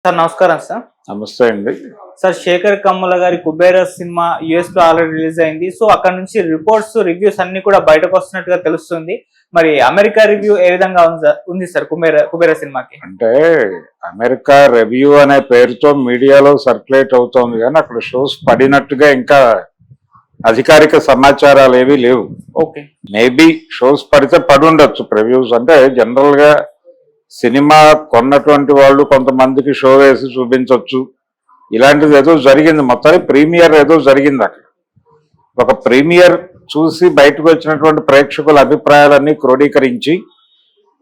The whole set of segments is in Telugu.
సార్ నమస్కారం సార్. నమస్తే అండి. సార్ శేఖర్ కమ్ముల గారి కుబేర సినిమా యుఎస్ లో ఆల్రెడీ రిలీజ్ అయింది. సో అక్కడ నుంచి రివ్యూస్ అన్ని కూడా బయటకు వస్తున్నట్టుగా తెలుస్తుంది. మరి అమెరికా రివ్యూ ఏ విధంగా ఉంది సార్ కుబేర సినిమాకి? అంటే అమెరికా రివ్యూ అనే పేరుతో మీడియాలో సర్క్యులేట్ అవుతోంది కానీ అక్కడ షోస్ పడినట్టుగా ఇంకా అధికారిక సమాచారాలు ఏవి లేవు. ఓకే, మేబీ షోస్ పడితే పడి ఉండొచ్చు. ప్రివ్యూస్ అంటే జనరల్ గా సినిమా కొన్నటువంటి వాళ్ళు కొంతమందికి షో వేసి చూపించవచ్చు. ఇలాంటిది ఏదో జరిగింది, మొత్తానికి ప్రీమియర్ ఏదో జరిగింది. అక్కడ ఒక ప్రీమియర్ చూసి బయటకు వచ్చినటువంటి ప్రేక్షకుల అభిప్రాయాలన్నీ క్రోడీకరించి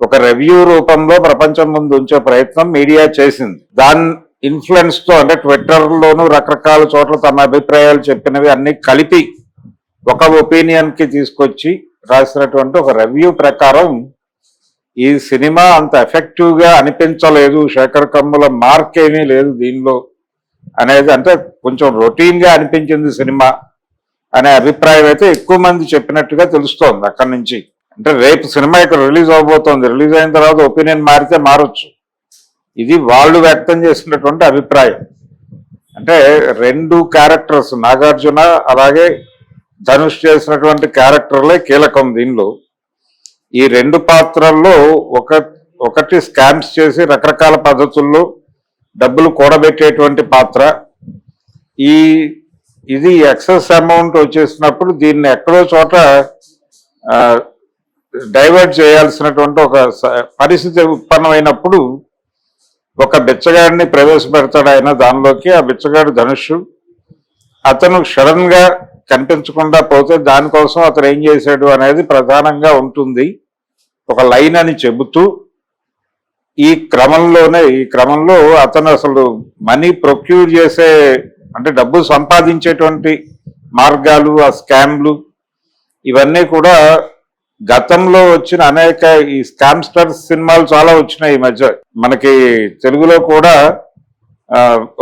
ఒక రివ్యూ రూపంలో ప్రపంచం ముందు ఉంచే ప్రయత్నం మీడియా చేసింది. దాని ఇన్ఫ్లుయెన్స్ తో అంటే ట్విట్టర్ లోను రకరకాల చోట్ల తమ అభిప్రాయాలు చెప్పినవి అన్ని కలిపి ఒక ఒపీనియన్ కి తీసుకొచ్చి రాసినటువంటి ఒక రివ్యూ ప్రకారం ఈ సినిమా అంత ఎఫెక్టివ్ గా అనిపించలేదు, శేఖర్ కమ్ముల మార్క్ ఏమీ లేదు దీనిలో అనేది, అంటే కొంచెం రొటీన్ గా అనిపించింది సినిమా అనే అభిప్రాయం అయితే ఎక్కువ మంది చెప్పినట్టుగా తెలుస్తోంది. అక్కడి నుంచి అంటే రేపు సినిమా ఇక్కడ రిలీజ్ అవబోతోంది, రిలీజ్ అయిన తర్వాత ఒపీనియన్ మారితే మారొచ్చు. ఇది వాళ్ళు వ్యక్తం చేసినటువంటి అభిప్రాయం. అంటే రెండు క్యారెక్టర్స్, నాగార్జున అలాగే ధనుష్ చేసినటువంటి క్యారెక్టర్లే కీలకం దీనిలో. ఈ రెండు పాత్రల్లో ఒకటి స్కామ్స్ చేసి రకరకాల పద్ధతుల్లో డబ్బులు కూడబెట్టేటువంటి పాత్ర. ఇది ఎక్సెస్ అమౌంట్ వచ్చేసినప్పుడు దీన్ని ఎక్కడో చోట డైవర్ట్ చేయాల్సినటువంటి ఒక పరిస్థితి ఉత్పన్నమైనప్పుడు ఒక బిచ్చగాడిని ప్రవేశపెడతాడు ఆయన దానిలోకి. ఆ బిచ్చగాడు ధనుష్. అతను సడన్ గా కనిపించకుండా పోతే దానికోసం అతను ఏం చేశాడు అనేది ప్రధానంగా ఉంటుంది, ఒక లైన్ అని చెబుతూ ఈ క్రమంలో అతను అసలు మనీ ప్రొక్యూర్ చేసే అంటే డబ్బు సంపాదించేటువంటి మార్గాలు, ఆ స్కామ్లు ఇవన్నీ కూడా గతంలో వచ్చిన అనేక ఈ స్కామ్స్టర్స్ సినిమాలు చాలా వచ్చినాయి ఈ మధ్య. మనకి తెలుగులో కూడా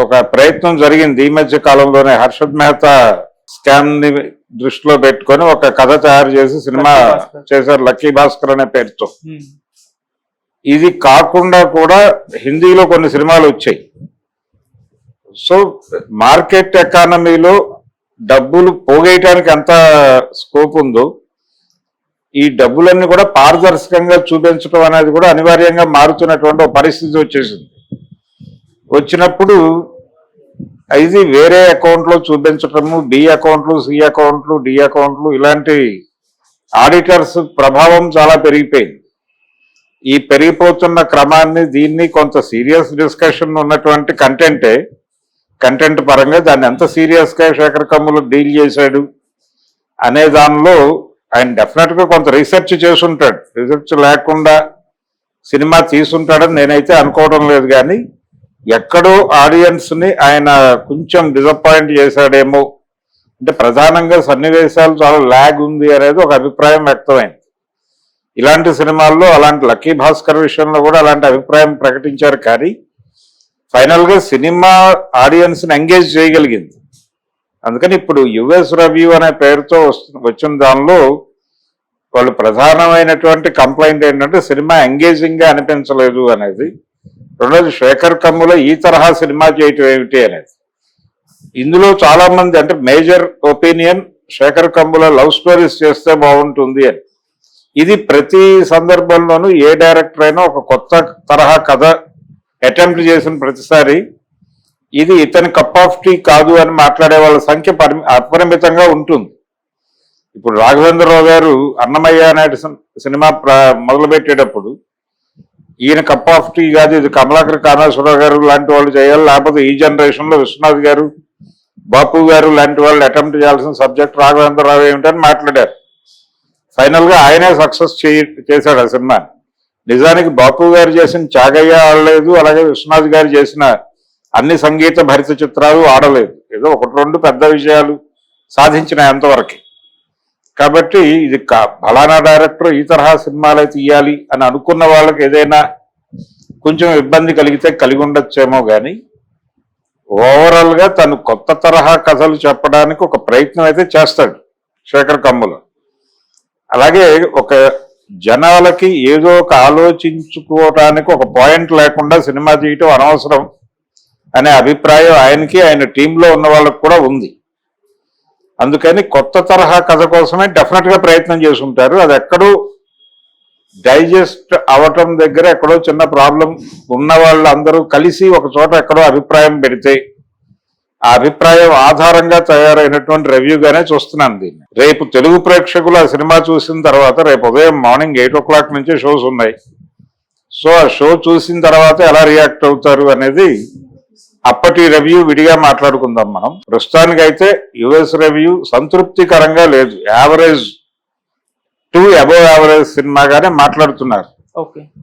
ఒక ప్రయత్నం జరిగింది ఈ మధ్య కాలంలోనే. హర్షద్ మెహతా స్కామ్ ని దృష్టిలో పెట్టుకొని ఒక కథ తయారు చేసి సినిమా చేశారు, లక్కీ భాస్కర్ అనే పేరుతో. ఇది కాకుండా కూడా హిందీలో కొన్ని సినిమాలు వచ్చాయి. సో మార్కెట్ ఎకానమీలో డబ్బులు పోగేయటానికి ఎంత స్కోప్ ఉందో ఈ డబ్బులన్నీ కూడా పారదర్శకంగా చూపించడం అనేది కూడా అనివార్యంగా మారుతున్నటువంటి ఒక పరిస్థితి వచ్చేసింది. వచ్చినప్పుడు ఇది వేరే అకౌంట్లో చూపించటము, బి అకౌంట్లు, సి అకౌంట్లు, డి అకౌంట్లు, ఇలాంటి ఆడిటర్స్ ప్రభావం చాలా పెరిగిపోయింది. ఈ పెరిగిపోతున్న క్రమాన్ని దీన్ని కొంత సీరియస్ డిస్కషన్ ఉన్నటువంటి కంటెంట్ పరంగా దాన్ని ఎంత సీరియస్ గా శేఖర్ కమ్ములు డీల్ చేశాడు అనే దానిలో ఆయన డెఫినెట్ గా కొంత రీసెర్చ్ చేసుంటాడు. రీసెర్చ్ లేకుండా సినిమా తీసుంటాడని నేనైతే అనుకోవడం లేదు, కానీ ఎక్కడో ఆడియన్స్ ని ఆయన కొంచెం డిసప్పాయింట్ చేశాడేమో. అంటే ప్రధానంగా సన్నివేశాలు చాలా ల్యాగ్ ఉంది అనేది ఒక అభిప్రాయం వ్యక్తమైంది. ఇలాంటి సినిమాల్లో అలాంటి లక్కీ భాస్కర్ విషయంలో కూడా అలాంటి అభిప్రాయం ప్రకటించారు, కానీ ఫైనల్ గా సినిమా ఆడియన్స్ ని ఎంగేజ్ చేయగలిగింది. అందుకని ఇప్పుడు యుఎస్ రివ్యూ అనే పేరుతో వచ్చిన దానిలో వాళ్ళు ప్రధానమైనటువంటి కంప్లైంట్ ఏంటంటే సినిమా ఎంగేజింగ్ గా అనిపించలేదు అనేది. రెండోది శేఖర్ కమ్ముల ఈ తరహా సినిమా చేయటం ఏమిటి అనేది. ఇందులో చాలా మంది అంటే major opinion Sekhar Kammula love stories చేస్తే బాగుంటుంది అని. ఇది ప్రతి సందర్భంలోనూ ఏ డైరెక్టర్ అయినా ఒక కొత్త తరహా కథ అటెంప్ట్ చేసిన ప్రతిసారి ఇది ఇతని కప్ ఆఫ్ టీ కాదు అని మాట్లాడే వాళ్ళ సంఖ్య అపరిమితంగా ఉంటుంది. ఇప్పుడు రాఘవేంద్రరావు గారు అన్నమయ్య అనే సినిమా మొదలుపెట్టేటప్పుడు ఈయన కప్ ఆఫ్ టీ కాదు, ఇది కమలాకర్ కామేశ్వరరావు గారు లాంటి వాళ్ళు చేయాలి, లేకపోతే ఈ జనరేషన్ లో విశ్వనాథ్ గారు, బాపు గారు లాంటి వాళ్ళు అటెంప్ట్ చేయాల్సిన సబ్జెక్ట్ రాఘవేంద్రరావు ఏమిటని మాట్లాడారు. ఫైనల్ గా ఆయనే సక్సెస్ చేశాడు ఆ సినిమా. నిజానికి బాపు గారు చేసిన త్యాగయ్య ఆడలేదు, అలాగే విశ్వనాథ్ గారు చేసిన అన్ని సంగీత భరిత చిత్రాలు ఆడలేదు. ఏదో ఒకటి రెండు పెద్ద విజయాలు సాధించిన ఎంతవరకు. కాబట్టి ఇది ఫలానా డైరెక్టర్ ఈ తరహా సినిమాలే తీయాలి అని అనుకున్న వాళ్ళకి ఏదైనా కొంచెం ఇబ్బంది కలిగితే కలిగి ఉండొచ్చేమో, కానీ ఓవరాల్ గా తను కొత్త తరహా కథలు చెప్పడానికి ఒక ప్రయత్నం అయితే చేస్తాడు శేఖర్ కమ్ముల. అలాగే ఒక జనాలకి ఏదో ఒక ఆలోచించుకోవటానికి ఒక పాయింట్ లేకుండా సినిమా తీయటం అనవసరం అనే అభిప్రాయం ఆయనకి ఆయన టీంలో ఉన్న వాళ్ళకు కూడా ఉంది. అందుకని కొత్త తరహా కథ కోసమే డెఫినెట్ గా ప్రయత్నం చేసుంటారు. అది ఎక్కడో డైజెస్ట్ అవటం దగ్గర ఎక్కడో చిన్న ప్రాబ్లం ఉన్న వాళ్ళందరూ కలిసి ఒక చోట ఎక్కడో అభిప్రాయం పెడితే ఆ అభిప్రాయం ఆధారంగా తయారైనటువంటి రివ్యూగానే చూస్తున్నాను దీన్ని. రేపు తెలుగు ప్రేక్షకులు ఆ సినిమా చూసిన తర్వాత రేపు ఉదయం మార్నింగ్ 8 o'clock నుంచి షోస్ ఉన్నాయి. సో ఆ షో చూసిన తర్వాత ఎలా రియాక్ట్ అవుతారు అనేది అప్పటి రివ్యూ విడిగా మాట్లాడుకుందాం మనం. ప్రస్తుతానికైతే యుఎస్ రివ్యూ సంతృప్తికరంగా లేదు, యావరేజ్ టు అబోవ్ యావరేజ్ సినిమాగానే మాట్లాడుతున్నారు.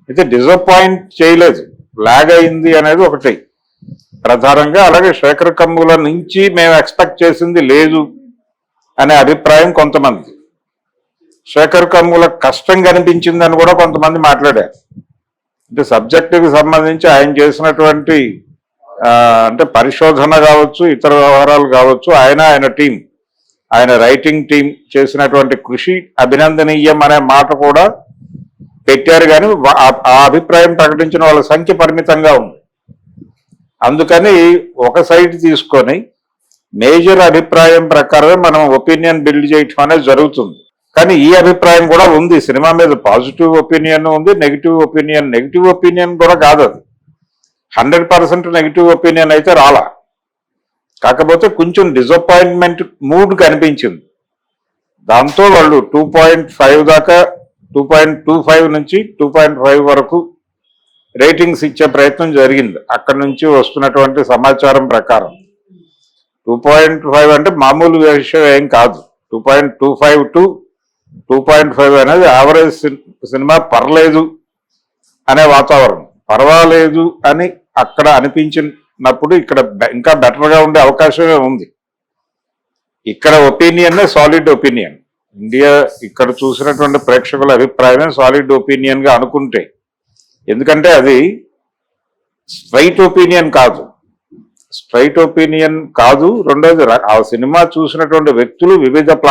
అయితే డిసప్పాయింట్ చేయలేదు, లాగ్ అయింది అనేది ఒకటి ప్రధానంగా. అలాగే శేఖర్ కమ్ముల నుంచి మేము ఎక్స్పెక్ట్ చేసింది లేదు అనే అభిప్రాయం కొంతమంది. శేఖర్ కమ్ముల కష్టం కనిపించిందని కూడా కొంతమంది మాట్లాడారు. అంటే సబ్జెక్టుకి సంబంధించి ఆయన చేసినటువంటి అంటే పరిశోధన కావచ్చు, ఇతర వ్యవహారాలు కావచ్చు, ఆయన టీం, ఆయన రైటింగ్ టీం చేసినటువంటి కృషి అభినందనీయం అనే మాట కూడా పెట్టారు. కానీ ఆ అభిప్రాయం ప్రకటించిన వాళ్ళ సంఖ్య పరిమితంగా ఉంది. అందుకని ఒక సైడ్ తీసుకొని మేజర్ అభిప్రాయం ప్రకారమే మనం ఒపీనియన్ బిల్డ్ చేయటం అనేది జరుగుతుంది. కానీ ఈ అభిప్రాయం కూడా ఉంది, సినిమా మీద పాజిటివ్ ఒపీనియన్ ఉంది, నెగిటివ్ ఒపీనియన్ కూడా కాదు. అది 100% నెగిటివ్ ఒపీనియన్ అయితే రాలా. కాకపోతే కొంచెం డిసప్పాయింట్మెంట్ మూడ్ కనిపించింది. దాంతో వాళ్ళు 2.5 దాకా 2.25 నుంచి 2.5 వరకు రేటింగ్స్ ఇచ్చే ప్రయత్నం జరిగింది. అక్కడి నుంచి వస్తున్నటువంటి సమాచారం ప్రకారం 2.5 అంటే మామూలు విషయం ఏం కాదు. 2.25 to 2.5 అనేది యావరేజ్ సినిమా, పర్లేదు అనే వాతావరణం. పర్వాలేదు అని అక్కడ అనిపించినప్పుడు ఇక్కడ ఇంకా బెటర్గా ఉండే అవకాశమే ఉంది. ఇక్కడ ఒపీనియన్ సాలిడ్ ఒపీనియన్, ఇండియా ఇక్కడ చూసినటువంటి ప్రేక్షకుల అభిప్రాయమే సాలిడ్ ఒపీనియన్ గా అనుకుంటే, ఎందుకంటే అది స్ట్రైట్ ఒపీనియన్ కాదు. రెండోది ఆ సినిమా చూసినటువంటి వ్యక్తులు వివిధ